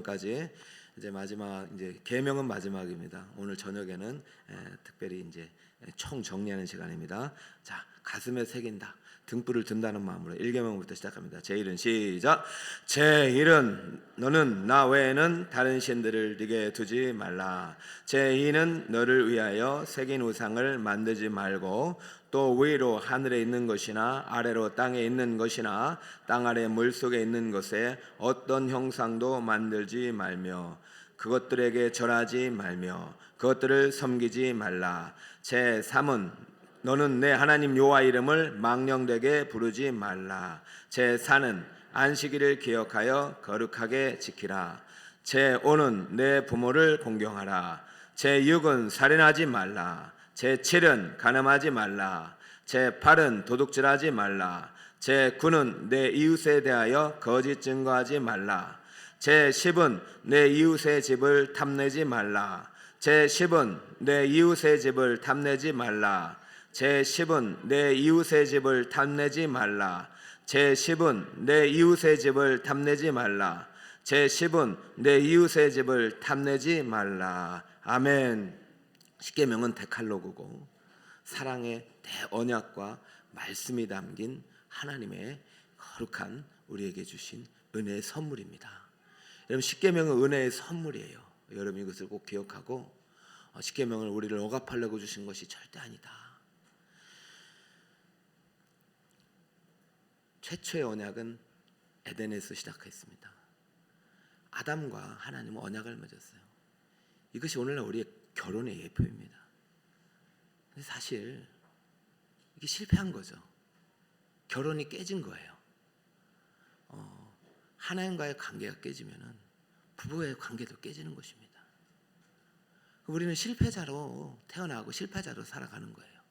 계명까지 이제 마지막, 이제 계명은 마지막입니다. 오늘 저녁에는 특별히 이제 총 정리하는 시간입니다. 자, 가슴에 새긴다, 등불을 든다는 마음으로 1계명부터 시작합니다. 제1은 시작. 제1은 너는 나 외에는 다른 신들을 네게 두지 말라. 제2는 너를 위하여 새긴 우상을 만들지 말고 또 위로 하늘에 있는 것이나 아래로 땅에 있는 것이나 땅 아래 물속에 있는 것에 어떤 형상도 만들지 말며 그것들에게 절하지 말며 그것들을 섬기지 말라. 제3은 너는 내 하나님 여호와 이름을 망령되게 부르지 말라. 제4는 안식일을 기억하여 거룩하게 지키라. 제5는 내 부모를 공경하라. 제6은 살인하지 말라. 제7은 간음하지 말라. 제8은 도둑질하지 말라. 제9는 내 이웃에 대하여 거짓 증거하지 말라. 제10은 내 이웃의 집을 탐내지 말라. 제10은 내 이웃의 집을 탐내지 말라. 제10은 내 이웃의 집을 탐내지 말라. 제10은 내 이웃의 집을 탐내지 말라. 제10은 내 이웃의 집을 탐내지 말라. 아멘. 십계명은 데칼로그고 사랑의 대언약과 말씀이 담긴 하나님의 거룩한 우리에게 주신 은혜의 선물입니다. 여러분, 십계명은 은혜의 선물이에요. 여러분 이것을 꼭 기억하고 십계명을 우리를 억압하려고 주신 것이 절대 아니다. 최초의 언약은 에덴에서 시작했습니다. 아담과 하나님은 언약을 맺었어요. 이것이 오늘날 우리의 결혼의 예표입니다. 근데 사실 이게 실패한 거죠. 결혼이 깨진 거예요. 하나님과의 관계가 깨지면은 부부의 관계도 깨지는 것입니다. 우리는 실패자로 태어나고 실패자로 살아가는 거예요.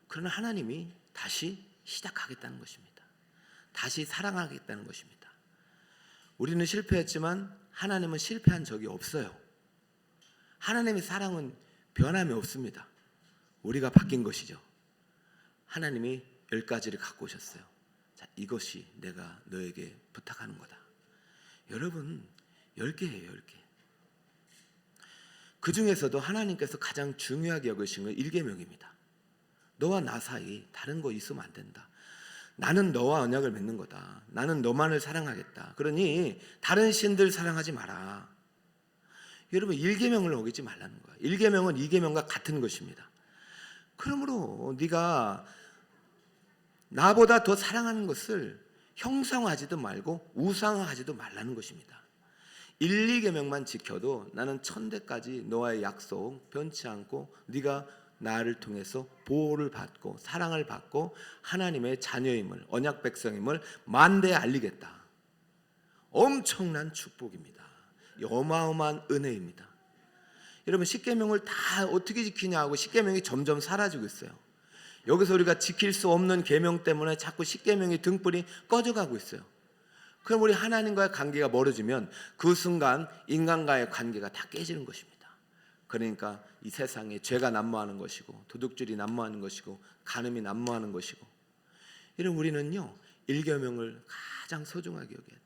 그러나 하나님이 다시 시작하겠다는 것입니다. 다시 사랑하겠다는 것입니다. 우리는 실패했지만 하나님은 실패한 적이 없어요. 하나님의 사랑은 변함이 없습니다. 우리가 바뀐 것이죠. 하나님이 10가지를 갖고 오셨어요. 자, 이것이 내가 너에게 부탁하는 거다. 여러분, 10개예요, 10개. 그 중에서도 하나님께서 가장 중요하게 여기신 건 1계명입니다. 너와 나 사이 다른 거 있으면 안 된다. 나는 너와 언약을 맺는 거다. 나는 너만을 사랑하겠다. 그러니 다른 신들 사랑하지 마라. 여러분, 1계명을 어기지 말라는 거예요. 1계명은 2계명과 같은 것입니다. 그러므로 네가 나보다 더 사랑하는 것을 형상화하지도 말고 우상화하지도 말라는 것입니다. 1, 2계명만 지켜도 나는 천대까지 너와의 약속 변치 않고 네가 나를 통해서 보호를 받고 사랑을 받고 하나님의 자녀임을, 언약 백성임을 만대에 알리겠다. 엄청난 축복입니다. 어마어마한 은혜입니다. 여러분, 십계명을 다 어떻게 지키냐 하고 십계명이 점점 사라지고 있어요. 여기서 우리가 지킬 수 없는 계명 때문에 자꾸 십계명의 등불이 꺼져가고 있어요. 그럼 우리 하나님과의 관계가 멀어지면 그 순간 인간과의 관계가 다 깨지는 것입니다. 그러니까 이 세상에 죄가 난무하는 것이고 도둑질이 난무하는 것이고 간음이 난무하는 것이고, 이런 우리는요 1계명을 가장 소중하게 여겨야 돼요.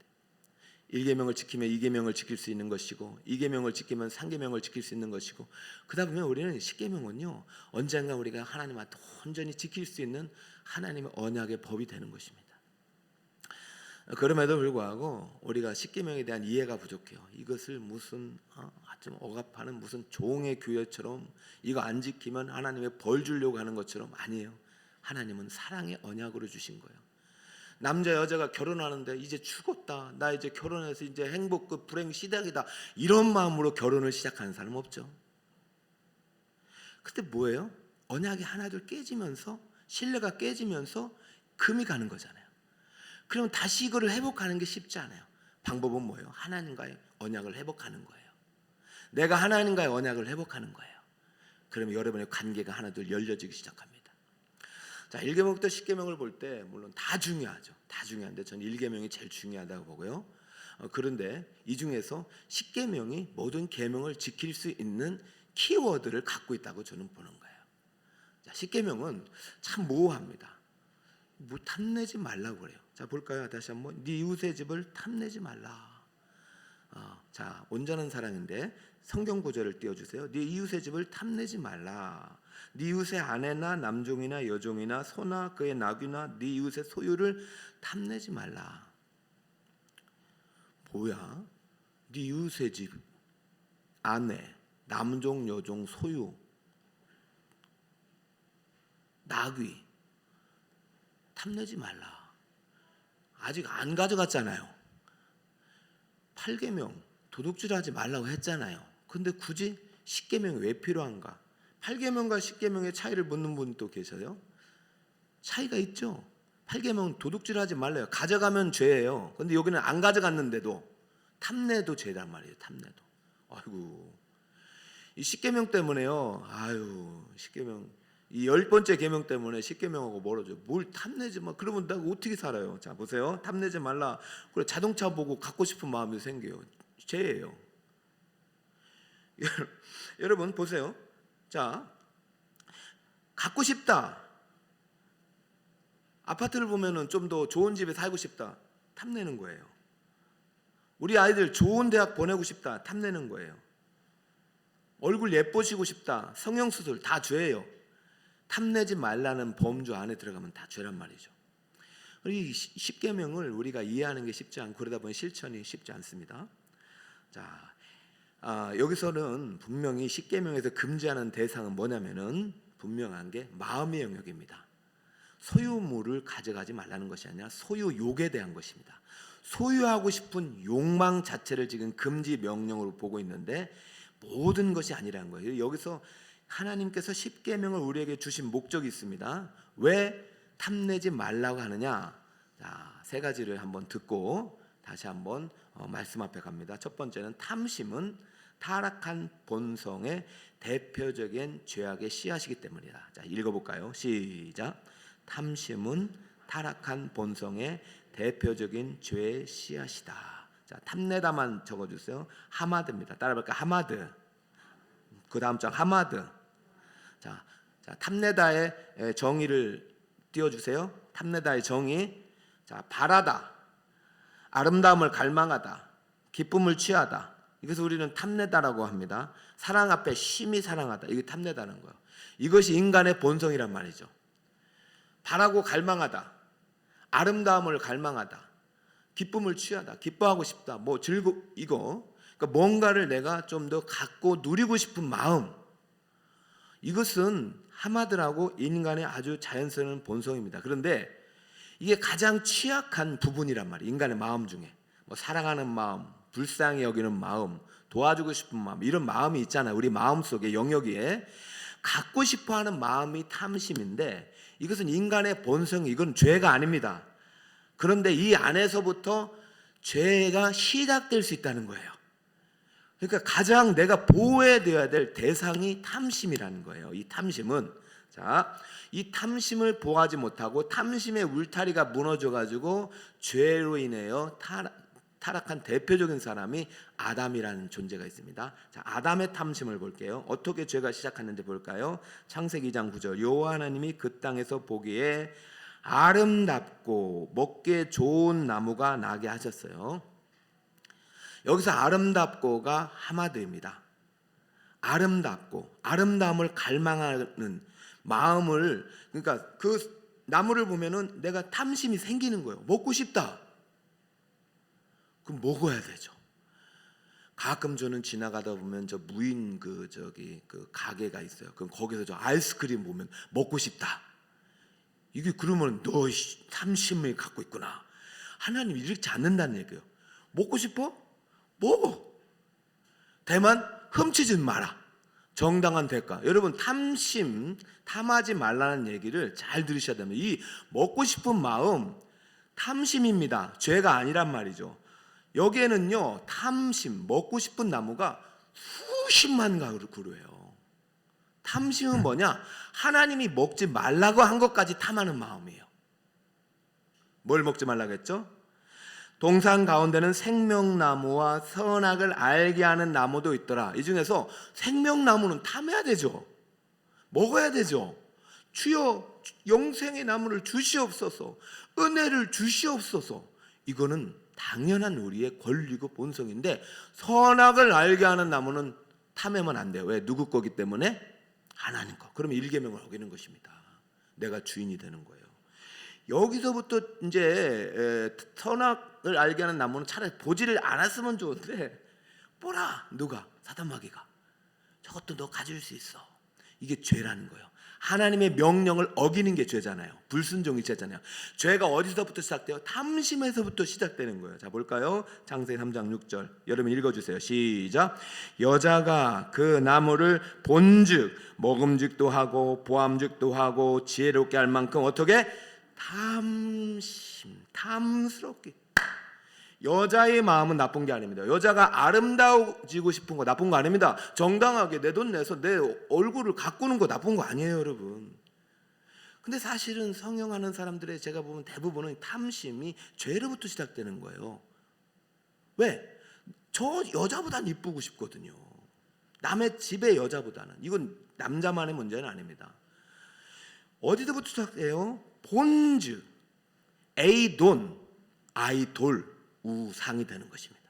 1계명을 지키면 2계명을 지킬 수 있는 것이고 2계명을 지키면 3계명을 지킬 수 있는 것이고, 그러다 보면 우리는 10계명은요 언젠가 우리가 하나님한테 온전히 지킬 수 있는 하나님의 언약의 법이 되는 것입니다. 그럼에도 불구하고 우리가 10계명에 대한 이해가 부족해요. 이것을 무슨 좀 억압하는 무슨 종의 규례처럼, 이거 안 지키면 하나님의 벌 주려고 하는 것처럼. 아니에요. 하나님은 사랑의 언약으로 주신 거예요. 남자 여자가 결혼하는데 이제 죽었다, 나 이제 결혼해서 이제 행복 그 불행 시작이다, 이런 마음으로 결혼을 시작하는 사람 없죠. 그때 뭐예요? 언약이 하나둘 깨지면서, 신뢰가 깨지면서 금이 가는 거잖아요. 그럼 다시 이거를 회복하는 게 쉽지 않아요. 방법은 뭐예요? 하나님과의 언약을 회복하는 거예요. 내가 하나님과의 언약을 회복하는 거예요. 그러면 여러분의 관계가 하나둘 열려지기 시작합니다. 자, 1계명부터 10계명을 볼 때 물론 다 중요하죠. 다 중요한데 저는 1계명이 제일 중요하다고 보고요. 그런데 이 중에서 10계명이 모든 계명을 지킬 수 있는 키워드를 갖고 있다고 저는 보는 거예요. 자, 10계명은 참 모호합니다. 뭐 탐내지 말라고 그래요. 자, 볼까요? 다시 한번. 네 이웃의 집을 탐내지 말라. 자, 온전한 사랑인데 성경 구절을 띄워주세요. 네 이웃의 집을 탐내지 말라. 네 이웃의 아내나 남종이나 여종이나 소나 그의 나귀나 네 이웃의 소유를 탐내지 말라. 뭐야? 네 이웃의 집, 아내, 남종, 여종, 소유, 나귀 탐내지 말라. 아직 안 가져갔잖아요. 8계명 도둑질하지 말라고 했잖아요. 근데 굳이 10계명이 왜 필요한가? 8계명과 10계명의 차이를 묻는 분도 계셔요. 차이가 있죠. 8계명 도둑질하지 말래요. 가져가면 죄예요. 근데 여기는 안 가져갔는데도 탐내도 죄란 말이에요. 탐내도. 아이고, 이 10계명 때문에요. 아유, 10계명 이 10번째 계명 때문에 10계명하고 멀어져. 뭘 탐내지 마. 그러면 내가 어떻게 살아요? 자, 보세요. 탐내지 말라. 그래, 자동차 보고 갖고 싶은 마음이 생겨요. 죄예요. 여러분 보세요. 자, 갖고 싶다. 아파트를 보면은 좀 더 좋은 집에 살고 싶다. 탐내는 거예요. 우리 아이들 좋은 대학 보내고 싶다. 탐내는 거예요. 얼굴 예뻐지고 싶다. 성형수술 다 죄예요. 탐내지 말라는 범주 안에 들어가면 다 죄란 말이죠. 이 10계명을 우리가 이해하는 게 쉽지 않고 그러다 보니 실천이 쉽지 않습니다. 자, 여기서는 분명히 10계명에서 금지하는 대상은 뭐냐면은 분명한 게 마음의 영역입니다. 소유물을 가져가지 말라는 것이 아니라 소유욕에 대한 것입니다. 소유하고 싶은 욕망 자체를 지금 금지 명령으로 보고 있는데 모든 것이 아니라는 거예요. 여기서 하나님께서 10계명을 우리에게 주신 목적이 있습니다. 왜 탐내지 말라고 하느냐? 자, 세 가지를 한번 듣고 다시 한번 말씀 앞에 갑니다. 첫 번째는 탐심은 타락한 본성의 대표적인 죄악의 씨앗이기 때문이다. 자, 읽어볼까요? 시작. 탐심은 타락한 본성의 대표적인 죄의 씨앗이다. 자, 탐내다만 적어주세요. 하마드입니다. 따라볼까요? 하마드. 그 다음 장 하마드. 자, 탐내다의 정의를 띄워주세요. 탐내다의 정의. 자, 바라다, 아름다움을 갈망하다, 기쁨을 취하다. 이것을 우리는 탐내다라고 합니다. 사랑 앞에 심히 사랑하다. 이게 탐내다는 거예요. 이것이 인간의 본성이란 말이죠. 바라고 갈망하다, 아름다움을 갈망하다, 기쁨을 취하다, 기뻐하고 싶다. 뭐 이거. 그러니까 뭔가를 내가 좀 더 갖고 누리고 싶은 마음. 이것은 하마드라고 인간의 아주 자연스러운 본성입니다. 그런데 이게 가장 취약한 부분이란 말이에요. 인간의 마음 중에 뭐 사랑하는 마음, 불쌍히 여기는 마음, 도와주고 싶은 마음, 이런 마음이 있잖아요. 우리 마음속에 영역에 갖고 싶어하는 마음이 탐심인데 이것은 인간의 본성, 이건 죄가 아닙니다. 그런데 이 안에서부터 죄가 시작될 수 있다는 거예요. 그러니까 가장 내가 보호해야 될 대상이 탐심이라는 거예요. 이 탐심은, 자, 이 탐심을 보호하지 못하고 탐심의 울타리가 무너져가지고 죄로 인하여 타락한 대표적인 사람이 아담이라는 존재가 있습니다. 자, 아담의 탐심을 볼게요. 어떻게 죄가 시작했는지 볼까요? 창세기 2장 9절. 여호와 하나님이 그 땅에서 보기에 아름답고 먹기에 좋은 나무가 나게 하셨어요. 여기서 아름답고가 하마드입니다. 아름답고, 아름다움을 갈망하는 마음을, 그러니까 그 나무를 보면은 내가 탐심이 생기는 거예요. 먹고 싶다. 그럼 먹어야 되죠. 가끔 저는 지나가다 보면 저 무인 그 가게가 있어요. 그럼 거기서 저 아이스크림 보면 먹고 싶다. 이게 그러면 너 탐심을 갖고 있구나. 하나님이 이렇게 않는다는 얘기예요. 먹고 싶어? 먹어. 다만 훔치지 마라. 정당한 대가. 여러분, 탐하지 말라는 얘기를 잘 들으셔야 됩니다. 이 먹고 싶은 마음 탐심입니다. 죄가 아니란 말이죠. 여기에는요, 탐심, 먹고 싶은 나무가 수십만 그루예요. 탐심은 뭐냐? 하나님이 먹지 말라고 한 것까지 탐하는 마음이에요. 뭘 먹지 말라고 했죠? 동산 가운데는 생명나무와 선악을 알게 하는 나무도 있더라. 이 중에서 생명나무는 탐해야 되죠. 먹어야 되죠. 주여 영생의 나무를 주시옵소서, 은혜를 주시옵소서. 이거는 당연한 우리의 권리고 본성인데 선악을 알게 하는 나무는 탐하면 안 돼요. 왜? 누구 거기 때문에? 하나님 거. 그러면 일계명을 어기는 것입니다. 내가 주인이 되는 거예요. 여기서부터 이제 선악을 알게 하는 나무는 차라리 보지를 않았으면 좋은데 보라, 누가? 사단마귀가 저것도 너 가질 수 있어. 이게 죄라는 거예요. 하나님의 명령을 어기는 게 죄잖아요. 불순종이 죄잖아요. 죄가 어디서부터 시작돼요? 탐심에서부터 시작되는 거예요. 자, 볼까요? 창세기 3장 6절. 여러분 읽어주세요. 시작. 여자가 그 나무를 본즉 먹음직도 하고 보암직도 하고 지혜롭게 할 만큼 어떻게? 탐스럽게. 여자의 마음은 나쁜 게 아닙니다. 여자가 아름다워지고 싶은 거 나쁜 거 아닙니다. 정당하게 내 돈 내서 내 얼굴을 가꾸는 거 나쁜 거 아니에요, 여러분. 근데 사실은 성형하는 사람들의 제가 보면 대부분은 탐심이 죄로부터 시작되는 거예요. 왜? 저 여자보다는 이쁘고 싶거든요. 남의 집의 여자보다는. 이건 남자만의 문제는 아닙니다. 어디서부터 시작해요? 본즉 에이돈, 아이돌, 우상이 되는 것입니다.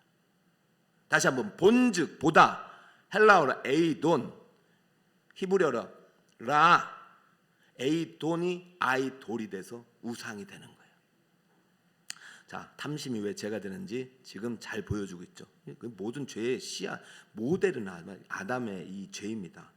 다시 한번 본즉 보다, 헬라어로 에이돈, 히브리어로 라, 에이돈이 아이돌이 돼서 우상이 되는 거예요. 자, 탐심이 왜 죄가 되는지 지금 잘 보여주고 있죠. 모든 죄의 씨앗 모델은 아담의 이 죄입니다.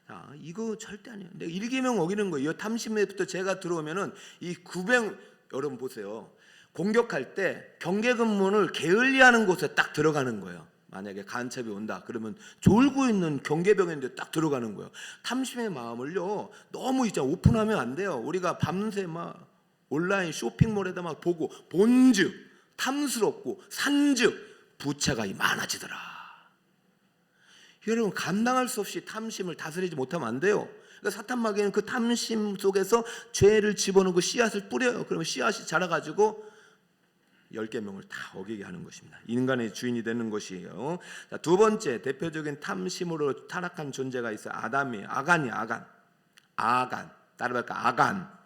자, 이거 절대 아니에요. 내가 일계명 어기는 거예요. 이 탐심에부터 죄가 들어오면은 이 구병, 여러분 보세요. 공격할 때 경계근문을 게을리하는 곳에 딱 들어가는 거예요. 만약에 간첩이 온다 그러면 졸고 있는 경계병인데 딱 들어가는 거예요. 탐심의 마음을요 너무 이제 오픈하면 안 돼요. 우리가 밤새 막 온라인 쇼핑몰에다 막 보고 본즉 탐스럽고 산즉 부채가 많아지더라. 여러분 감당할 수 없이 탐심을 다스리지 못하면 안 돼요. 그러니까 사탄마귀는 그 탐심 속에서 죄를 집어넣고 씨앗을 뿌려요. 그러면 씨앗이 자라가지고 10계명을 다 어기게 하는 것입니다. 인간의 주인이 되는 것이에요. 자, 두 번째 대표적인 탐심으로 타락한 존재가 있어요. 아담이에요. 아간. 따라갈까? 아간.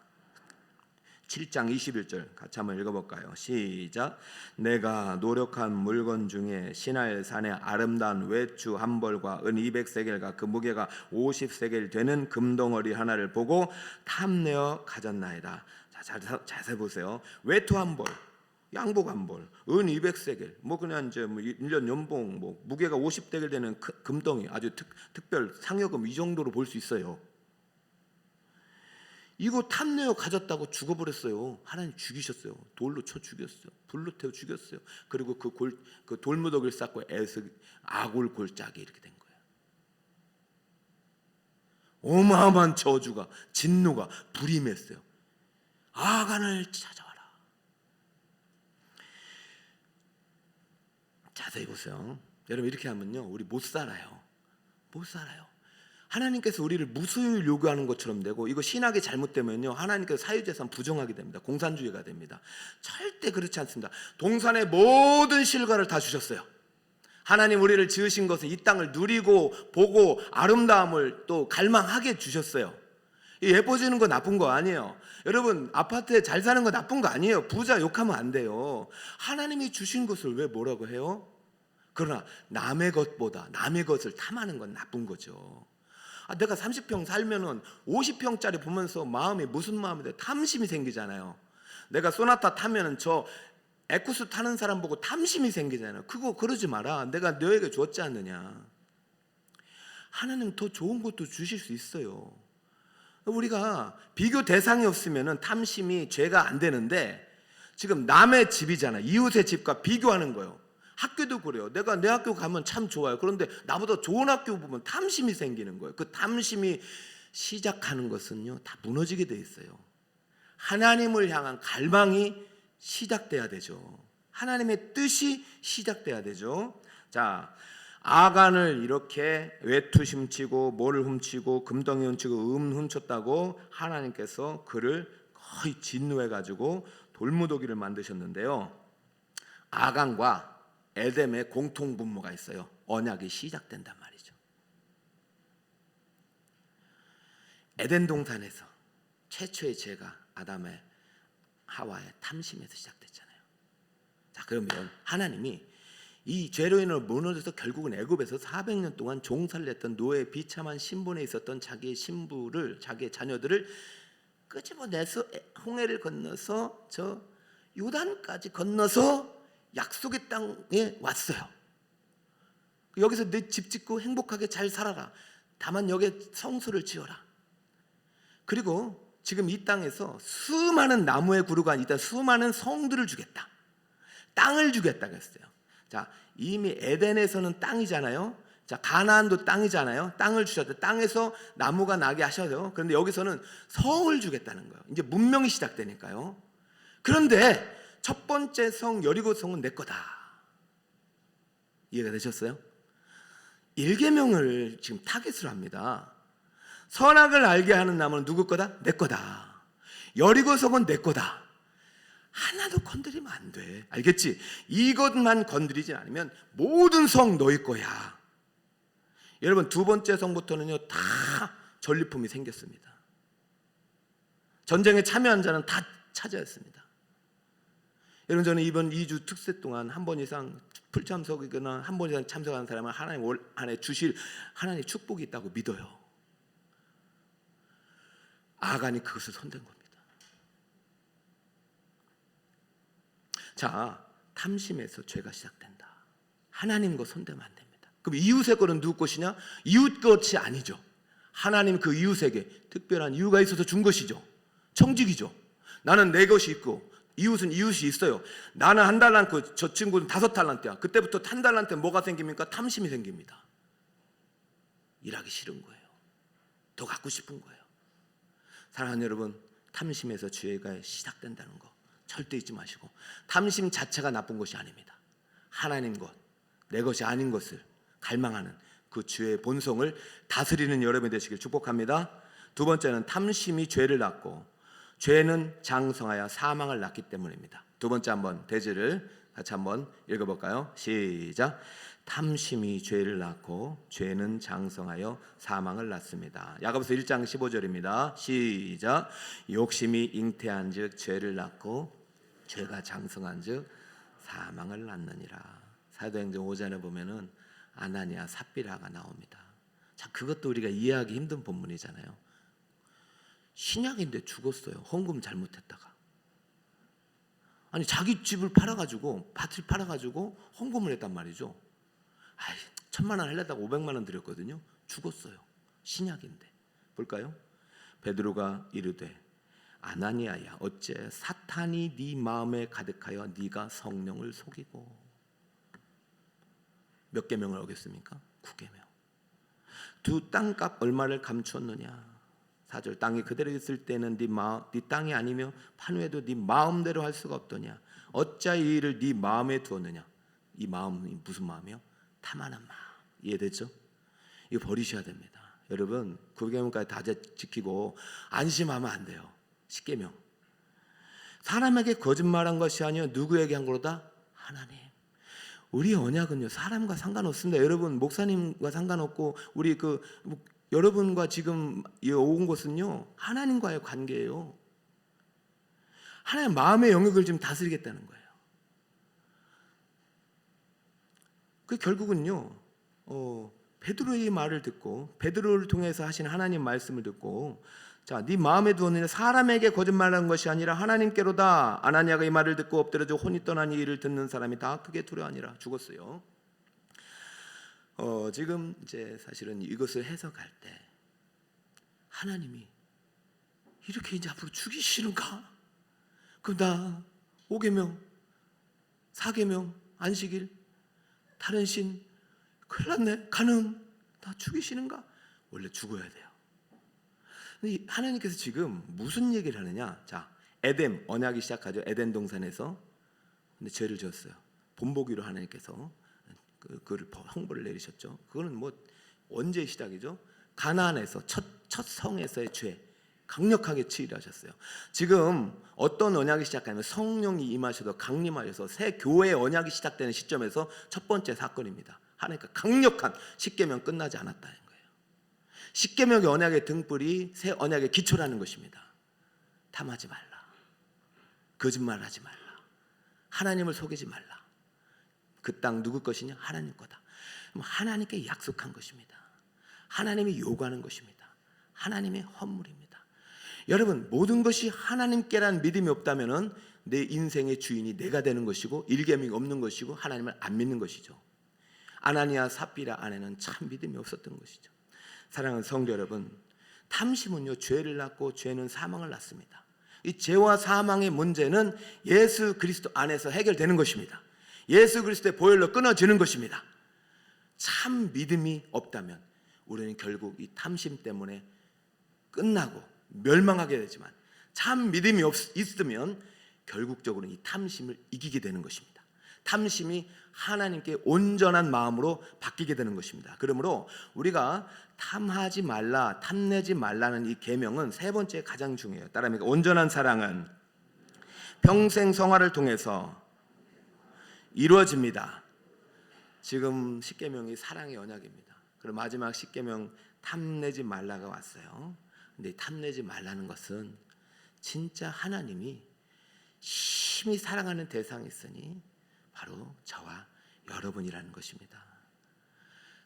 7장 21절 같이 한번 읽어볼까요? 시작. 내가 노력한 물건 중에 시나일 산의 아름다운 외투 한 벌과 은 200세겔과 그 무게가 50세겔 되는 금덩어리 하나를 보고 탐내어 가졌나이다. 자, 자세히 보세요. 외투 한 벌, 양복 한 벌, 은 200세겔, 뭐 그냥 이제 뭐 1년 연봉, 뭐 무게가 50세겔 되는 금덩이, 아주 특별 상여금 이 정도로 볼 수 있어요. 이거 탐내어 가졌다고 죽어버렸어요. 하나님 죽이셨어요. 돌로 쳐 죽였어요. 불로 태워 죽였어요. 그리고 그 돌무더기를 쌓고 아골 골짜기 이렇게 된 거예요. 어마어마한 저주가, 진노가 불임했어요. 아간을 찾아와라. 자세히 보세요. 여러분 이렇게 하면요 우리 못 살아요. 하나님께서 우리를 무수율 요구하는 것처럼 되고, 이거 신학이 잘못되면요 하나님께서 사유재산 부정하게 됩니다. 공산주의가 됩니다. 절대 그렇지 않습니다. 동산의 모든 실과를 다 주셨어요. 하나님 우리를 지으신 것은 이 땅을 누리고 보고 아름다움을 또 갈망하게 주셨어요. 예뻐지는 거 나쁜 거 아니에요. 여러분 아파트에 잘 사는 거 나쁜 거 아니에요. 부자 욕하면 안 돼요. 하나님이 주신 것을 왜 뭐라고 해요? 그러나 남의 것을 탐하는 건 나쁜 거죠. 내가 30평 살면은 50평짜리 보면서 마음이 무슨 마음이 돼? 탐심이 생기잖아요. 내가 소나타 타면은 저 에쿠스 타는 사람 보고 탐심이 생기잖아요. 그거 그러지 마라. 내가 너에게 줬지 않느냐. 하나님 더 좋은 것도 주실 수 있어요. 우리가 비교 대상이 없으면은 탐심이 죄가 안 되는데, 지금 남의 집이잖아. 이웃의 집과 비교하는 거예요. 학교도 그래요. 내가 내 학교 가면 참 좋아요. 그런데 나보다 좋은 학교 보면 탐심이 생기는 거예요. 그 탐심이 시작하는 것은요 다 무너지게 돼 있어요. 하나님을 향한 갈망이 시작돼야 되죠. 하나님의 뜻이 시작돼야 되죠. 자, 아간을 이렇게 외투 훔치고 뭐를 훔치고 금덩이 훔치고 훔쳤다고 하나님께서 그를 거의 진노해가지고 돌무더기를 만드셨는데요. 아간과 에덴의 공통분모가 있어요. 언약이 시작된단 말이죠. 에덴 동산에서 최초의 죄가 아담의 하와의 탐심에서 시작됐잖아요. 자, 그러면 하나님이 이 죄로 인해 무너져서 결국은 애굽에서 400년 동안 종살이를 했던 노예의 비참한 신분에 있었던 자기의 신부를, 자기의 자녀들을 끄집어내서 홍해를 건너서 저 요단까지 건너서 약속의 땅에 왔어요. 여기서 내 집 짓고 행복하게 잘 살아라. 다만 여기에 성소를 지어라. 그리고 지금 이 땅에서 수많은 나무의 그루가 있다. 수많은 성들을 주겠다. 땅을 주겠다 그랬어요. 자, 이미 에덴에서는 땅이잖아요. 자, 가나안도 땅이잖아요. 땅을 주셨대. 땅에서 나무가 나게 하셔요. 그런데 여기서는 성을 주겠다는 거예요. 이제 문명이 시작되니까요. 그런데 첫 번째 성 여리고 성은 내 거다. 이해가 되셨어요? 1계명을 지금 타겟으로 합니다. 선악을 알게 하는 나무는 누구 거다? 내 거다. 여리고 성은 내 거다. 하나도 건드리면 안 돼. 알겠지? 이것만 건드리지 않으면 모든 성 너희 거야. 여러분, 두 번째 성부터는요 다 전리품이 생겼습니다. 전쟁에 참여한 자는 다 차지했습니다. 여러분, 저는 이번 2주 특세 동안 한 번 이상 풀참석이거나 한 번 이상 참석하는 사람은 하나님 올 안에 주실 하나님의 축복이 있다고 믿어요. 아간이 그것을 손댄 겁니다. 자, 탐심에서 죄가 시작된다. 하나님 거 손대면 안 됩니다. 그럼 이웃의 거는 누구 것이냐? 이웃 것이 아니죠. 하나님 그 이웃에게 특별한 이유가 있어서 준 것이죠. 청직이죠. 나는 내 것이 있고 이웃은 이웃이 있어요. 나는 1달란트, 저 친구는 5달란트야. 그때부터 1달란트에 뭐가 생깁니까? 탐심이 생깁니다. 일하기 싫은 거예요. 더 갖고 싶은 거예요. 사랑하는 여러분, 탐심에서 죄가 시작된다는 거 절대 잊지 마시고, 탐심 자체가 나쁜 것이 아닙니다. 하나님 것, 내 것이 아닌 것을 갈망하는 그 죄의 본성을 다스리는 여러분이 되시길 축복합니다. 두 번째는 탐심이 죄를 낳고 죄는 장성하여 사망을 낳기 때문입니다. 두 번째 한번 대지를 같이 한번 읽어볼까요? 시작. 탐심이 죄를 낳고 죄는 장성하여 사망을 낳습니다. 야고보서 1장 15절입니다. 시작. 욕심이 잉태한즉 죄를 낳고 죄가 장성한즉 사망을 낳느니라. 사도행전 5장에 보면은 아나니아 삽비라가 나옵니다. 자, 그것도 우리가 이해하기 힘든 본문이잖아요. 신약인데 죽었어요. 헌금 잘못했다가. 아니, 자기 집을 팔아가지고, 밭을 팔아가지고 헌금을 했단 말이죠. 아이, 1,000만 원 하려다가 500만 원 드렸거든요. 죽었어요. 신약인데. 볼까요? 베드로가 이르되 아나니아야, 어째 사탄이 네 마음에 가득하여 네가 성령을 속이고. 몇 계명을 어겼습니까? 9계명. 두 땅값 얼마를 감추었느냐? 4절. 땅이 그대로 있을 때는 네 땅이 아니며 판후에도 네 마음대로 할 수가 없더냐? 어찌 이 일을 네 마음에 두었느냐? 이 마음이 무슨 마음이요? 탐하는 마음. 이해됐죠? 이거 버리셔야 됩니다. 여러분, 9계명까지 다 지키고 안심하면 안 돼요. 10계명. 사람에게 거짓말한 것이 아니요 누구에게 한 거로다? 하나님. 우리 언약은요 사람과 상관없습니다. 여러분, 목사님과 상관없고 우리 여러분과 지금 온 것은요 하나님과의 관계예요. 하나님 마음의 영역을 좀 다스리겠다는 거예요. 그 결국은요 베드로의 말을 듣고 베드로를 통해서 하신 하나님 말씀을 듣고, 자, 네 마음에 두었느냐? 사람에게 거짓말한 것이 아니라 하나님께로다. 아나니아가 이 말을 듣고 엎드려져 혼이 떠난 이 일을 듣는 사람이 다 크게 두려워하니라. 죽었어요. 지금 이제 사실은 이것을 해석할 때 하나님이 이렇게 이제 앞으로 죽이시는가? 그럼 나 5계명, 4계명, 안식일, 다른 신, 큰일 났네, 간음 다 죽이시는가? 원래 죽어야 돼요. 근데 하나님께서 지금 무슨 얘기를 하느냐? 자, 에덴 언약이 시작하죠. 에덴 동산에서. 근데 죄를 지었어요. 본보기로 하나님께서 그를 형벌을 내리셨죠. 그거는 뭐 언제 시작이죠? 가나안에서 첫 성에서의 죄 강력하게 치유하셨어요. 지금 어떤 언약이 시작하면 성령이 임하셔서 강림하셔서 새 교회의 언약이 시작되는 시점에서 첫 번째 사건입니다. 하나님께 강력한 십계명 끝나지 않았다는 거예요. 십계명의 언약의 등불이 새 언약의 기초라는 것입니다. 탐하지 말라, 거짓말하지 말라, 하나님을 속이지 말라. 그 땅 누구 것이냐? 하나님 거다. 하나님께 약속한 것입니다. 하나님이 요구하는 것입니다. 하나님의 헌물입니다. 여러분, 모든 것이 하나님께란 믿음이 없다면 내 인생의 주인이 내가 되는 것이고 일계명이 없는 것이고 하나님을 안 믿는 것이죠. 아나니아 삽비라 아내는 참 믿음이 없었던 것이죠. 사랑하는 성도 여러분, 탐심은요 죄를 낳고 죄는 사망을 낳습니다. 이 죄와 사망의 문제는 예수 그리스도 안에서 해결되는 것입니다. 예수 그리스도의 보혈로 끊어지는 것입니다. 참 믿음이 없다면 우리는 결국 이 탐심 때문에 끝나고 멸망하게 되지만, 참 믿음이 있으면 결국적으로 이 탐심을 이기게 되는 것입니다. 탐심이 하나님께 온전한 마음으로 바뀌게 되는 것입니다. 그러므로 우리가 탐하지 말라, 탐내지 말라는 이 계명은 세 번째 가장 중요해요. 따라합니까? 온전한 사랑은 평생 성화를 통해서 이루어집니다. 지금 십계명이 사랑의 언약입니다. 그리고 마지막 십계명 탐내지 말라가 왔어요. 근데 탐내지 말라는 것은 진짜 하나님이 심히 사랑하는 대상이 있으니 바로 저와 여러분이라는 것입니다.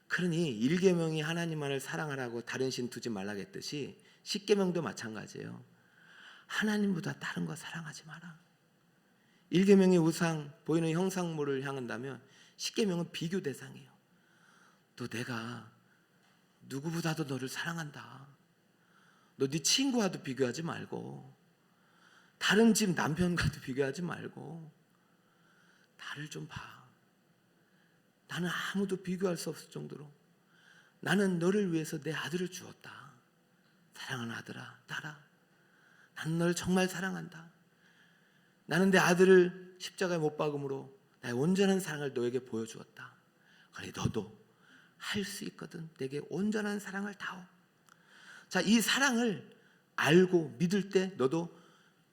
그러니 1계명이 하나님만을 사랑하라고 다른 신 두지 말라고 했듯이 10계명도 마찬가지예요. 하나님보다 다른 거 사랑하지 마라. 1계명이 우상, 보이는 형상물을 향한다면 10계명은 비교 대상이에요. 또 내가 누구보다도 너를 사랑한다. 너 네 친구와도 비교하지 말고, 다른 집 남편과도 비교하지 말고 나를 좀 봐. 나는 아무도 비교할 수 없을 정도로 나는 너를 위해서 내 아들을 주었다. 사랑하는 아들아, 딸아, 나는 너를 정말 사랑한다. 나는 내 아들을 십자가에 못 박음으로 나의 온전한 사랑을 너에게 보여주었다. 그래, 너도 할 수 있거든. 내게 온전한 사랑을 다오. 자, 이 사랑을 알고 믿을 때 너도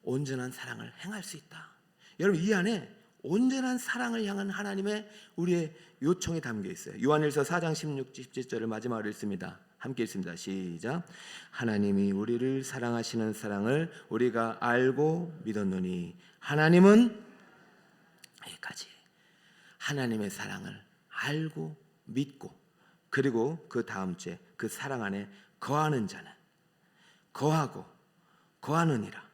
온전한 사랑을 행할 수 있다. 여러분, 이 안에 온전한 사랑을 향한 하나님의 우리의 요청이 담겨 있어요. 요한일서 4장 16, 17절을 마지막으로 읽습니다. 함께 읽습니다. 시작. 하나님이 우리를 사랑하시는 사랑을 우리가 알고 믿었노니 하나님은, 여기까지, 하나님의 사랑을 알고 믿고, 그리고 그 다음 주에 그 사랑 안에 거하는 자는, 거하고 거하느니라.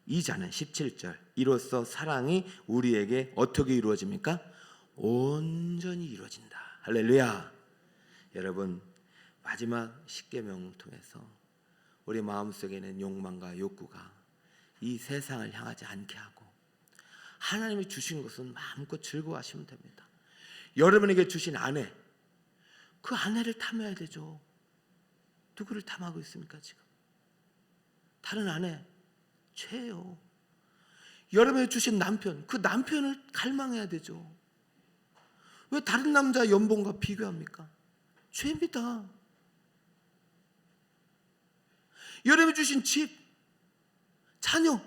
이 자는 17절, 이로써 사랑이 우리에게 어떻게 이루어집니까? 온전히 이루어진다. 할렐루야. 여러분, 마지막 십계명을 통해서 우리 마음속에 있는 욕망과 욕구가 이 세상을 향하지 않게 하고 하나님이 주신 것은 마음껏 즐거워하시면 됩니다. 여러분에게 주신 아내, 그 아내를 탐해야 되죠. 누구를 탐하고 있습니까 지금? 다른 아내, 죄예요. 여러분이 주신 남편, 그 남편을 갈망해야 되죠. 왜 다른 남자 연봉과 비교합니까? 죄입니다. 여러분이 주신 집, 자녀,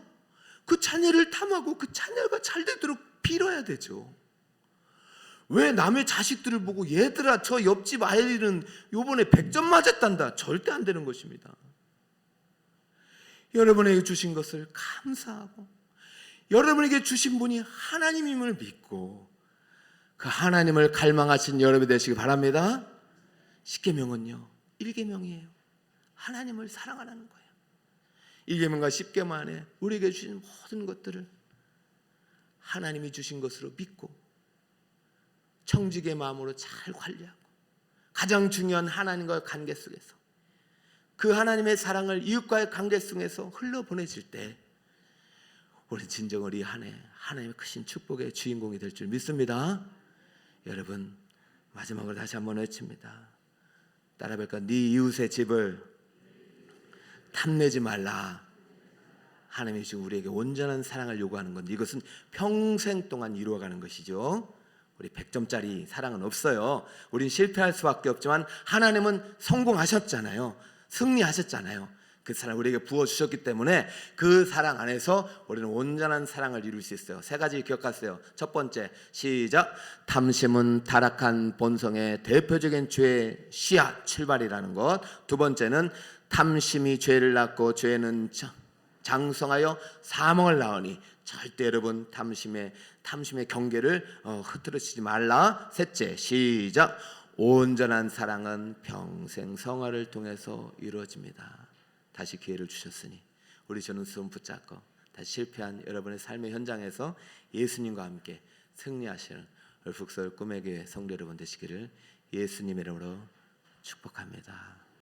그 자녀를 탐하고 그 자녀가 잘 되도록 빌어야 되죠. 왜 남의 자식들을 보고 얘들아 저 옆집 아이는 요번에 100점 맞았단다. 절대 안 되는 것입니다. 여러분에게 주신 것을 감사하고 여러분에게 주신 분이 하나님임을 믿고 그 하나님을 갈망하신 여러분이 되시기 바랍니다. 10계명은요 1계명이에요. 하나님을 사랑하라는 거예요. 1계명과 10계명 안에 우리에게 주신 모든 것들을 하나님이 주신 것으로 믿고 청지기의 마음으로 잘 관리하고 가장 중요한 하나님과의 관계 속에서 그 하나님의 사랑을 이웃과의 관계 속에서 흘러보내질 때 우리 진정으로 이 한 해 하나님의 크신 축복의 주인공이 될 줄 믿습니다. 여러분, 마지막으로 다시 한번 외칩니다. 따라볼까? 네 이웃의 집을 탐내지 말라. 하나님이 지금 우리에게 온전한 사랑을 요구하는 건데 이것은 평생 동안 이루어가는 것이죠. 우리 100점짜리 사랑은 없어요. 우린 실패할 수밖에 없지만 하나님은 성공하셨잖아요. 승리하셨잖아요. 그 사랑 우리에게 부어주셨기 때문에 그 사랑 안에서 우리는 온전한 사랑을 이룰 수 있어요. 세 가지 기억하세요. 첫 번째, 시작. 탐심은 타락한 본성의 대표적인 죄의 씨앗, 출발이라는 것. 두 번째는 탐심이 죄를 낳고 죄는 장성하여 사망을 낳으니 절대 여러분 탐심의 경계를 흐트러치지 말라. 셋째, 시작. 온전한 사랑은 평생 성화를 통해서 이루어집니다. 다시 기회를 주셨으니 우리 저는 손 붙잡고 다시 실패한 여러분의 삶의 현장에서 예수님과 함께 승리하시는 북서울 꿈의 교회 성도 여러분 되시기를 예수님의 이름으로 축복합니다.